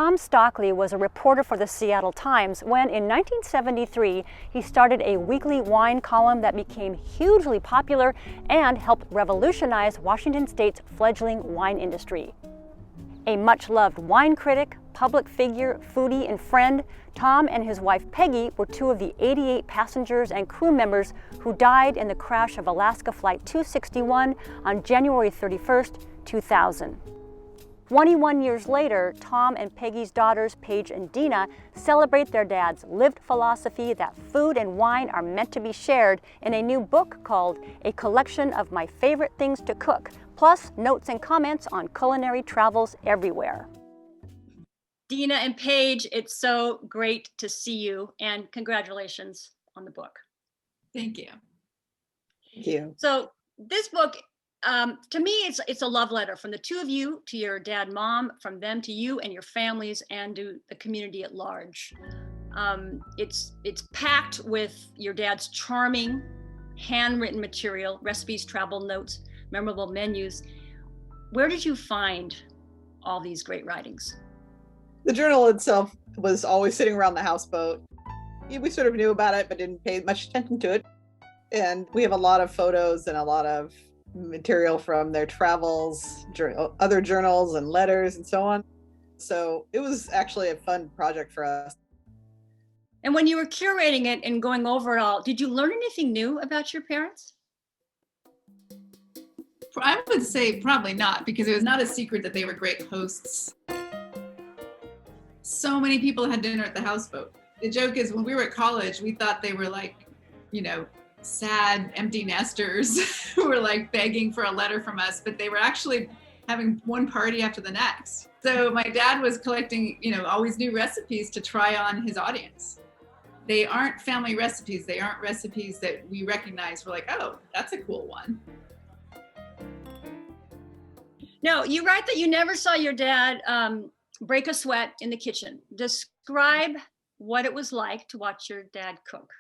Tom Stockley was a reporter for the Seattle Times when, in 1973, he started a weekly wine column that became hugely popular and helped revolutionize Washington State's fledgling wine industry. A much-loved wine critic, public figure, foodie, and friend, Tom and his wife Peggy were two of the 88 passengers and crew members who died in the crash of Alaska Flight 261 on January 31st, 2000. 21 years later, Tom and Peggy's daughters, Paige and Dina, celebrate their dad's lived philosophy that food and wine are meant to be shared in a new book called A Collection of My Favorite Things to Cook, plus notes and comments on Culinary Travels Everywhere. Dina and Paige, it's so great to see you, and congratulations on the book. Thank you. Thank you. So this book, to me, it's a love letter from the two of you to your dad, mom, from them to you and your families and to the community at large. It's packed with your dad's charming, handwritten material, recipes, travel notes, memorable menus. Where did you find all these great writings? The journal itself was always sitting around the houseboat. We sort of knew about it, but didn't pay much attention to it. And we have a lot of photos and a lot of material from their travels, other journals and letters and so on. So it was actually a fun project for us. And when you were curating it and going over it all, did you learn anything new about your parents? I would say probably not, because it was not a secret that they were great hosts. So many people had dinner at the houseboat. The joke is, when we were at college, we thought they were like, sad empty nesters who were like begging for a letter from us, but they were actually having one party after the next. So my dad was collecting, always new recipes to try on his audience. They aren't family recipes. They aren't recipes that we recognize. We're like, oh, that's a cool one. No, you write that you never saw your dad break a sweat in the kitchen. Describe what it was like to watch your dad cook.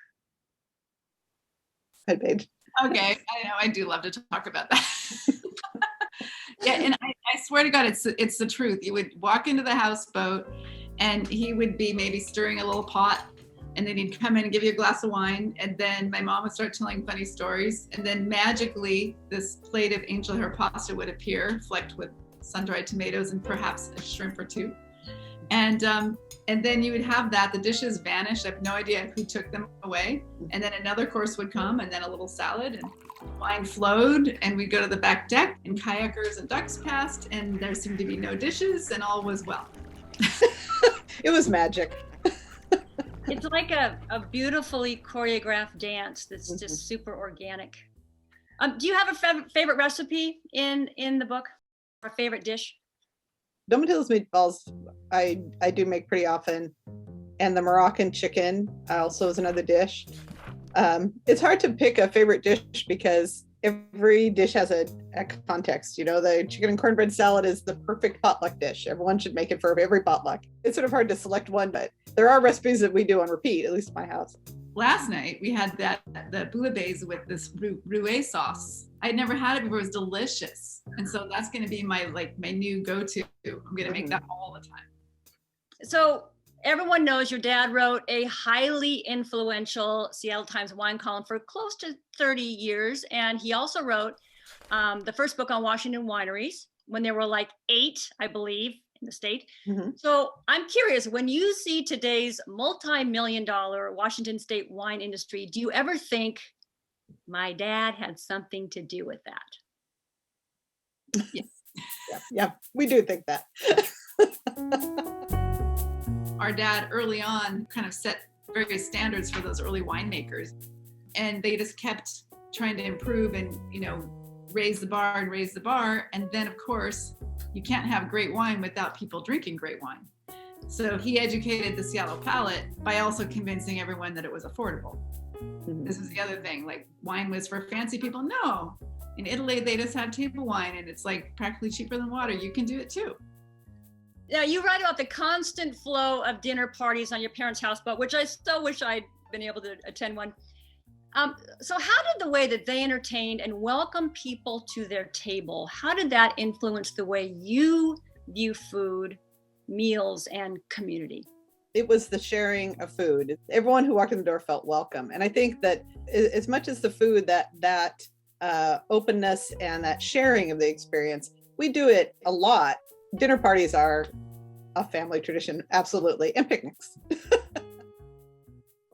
Hi, Paige. Okay, I know, I do love to talk about that. Yeah, and I swear to God, it's the truth. You would walk into the houseboat and he would be maybe stirring a little pot, and then he'd come in and give you a glass of wine, and then my mom would start telling funny stories, and then magically this plate of angel hair pasta would appear, flecked with sun-dried tomatoes and perhaps a shrimp or two. And then you would have that, the dishes vanished. I have no idea who took them away. And then another course would come, and then a little salad, and wine flowed, and we'd go to the back deck, and kayakers and ducks passed, and there seemed to be no dishes, and all was well. It was magic. It's like a beautifully choreographed dance that's just super organic. Do you have a favorite recipe in the book? Or a favorite dish? Domitil's meatballs I do make pretty often, and the Moroccan chicken also is another dish. It's hard to pick a favorite dish because every dish has a context. The chicken and cornbread salad is the perfect potluck dish. Everyone should make it for every potluck. It's sort of hard to select one, but there are recipes that we do on repeat, at least in my house. Last night we had the bouillabaisse with this roux sauce. I'd never had it before. It was delicious. And so that's going to be my new go-to. I'm going to make that all the time. So everyone knows your dad wrote a highly influential Seattle Times wine column for close to 30 years. And he also wrote the first book on Washington wineries when there were 8, I believe, in the state. Mm-hmm. So I'm curious, when you see today's multi-million-dollar Washington State wine industry, do you ever think, my dad had something to do with that? Yes. Yeah, we do think that. Our dad early on kind of set various standards for those early winemakers, and they just kept trying to improve and raise the bar. And then of course you can't have great wine without people drinking great wine. So he educated the Seattle palate by also convincing everyone that it was affordable. Mm-hmm. This was the other thing, wine was for fancy people. No, in Italy they just have table wine, and it's practically cheaper than water. You can do it too. Now, you write about the constant flow of dinner parties on your parents' houseboat, which I still wish I'd been able to attend one. So how did the way that they entertained and welcomed people to their table, how did that influence the way you view food meals and community? It was the sharing of food. Everyone who walked in the door felt welcome. And I think that as much as the food, that openness and that sharing of the experience, we do it a lot. Dinner parties are a family tradition, absolutely, and picnics.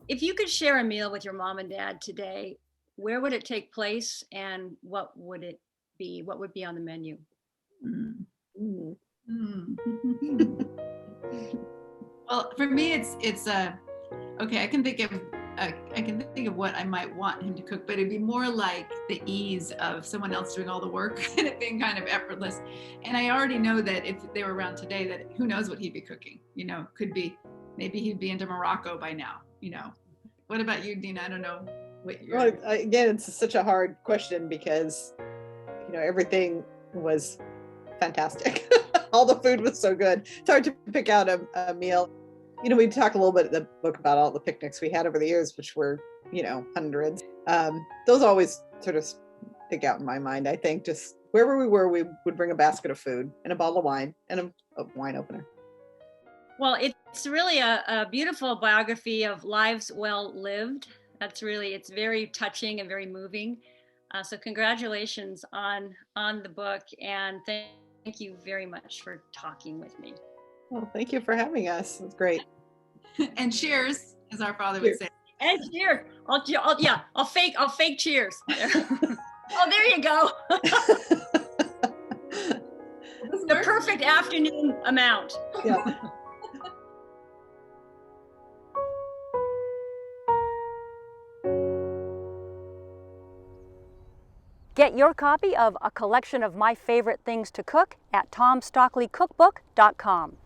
If you could share a meal with your mom and dad today, where would it take place and what would it be? What would be on the menu? Mm. Mm. Well, for me, it's okay. I can think of what I might want him to cook, but it'd be more like the ease of someone else doing all the work and it being kind of effortless. And I already know that if they were around today, that who knows what he'd be cooking. Could be maybe he'd be into Morocco by now. What about you, Dina? I don't know what you're. Well, again, it's such a hard question because everything was fantastic. All the food was so good. It's hard to pick out a meal. We talk a little bit in the book about all the picnics we had over the years, which were, hundreds. Those always sort of stick out in my mind. I think just wherever we were, we would bring a basket of food and a bottle of wine and a wine opener. Well, it's really a beautiful biography of lives well lived. It's very touching and very moving. So congratulations on the book, and thank you very much for talking with me. Well, thank you for having us. It's great. And cheers, as our father would say. And cheers. I'll fake cheers. Oh, there you go. The perfect afternoon amount. Yeah. Get your copy of A Collection of My Favorite Things to Cook at tomstockleycookbook.com.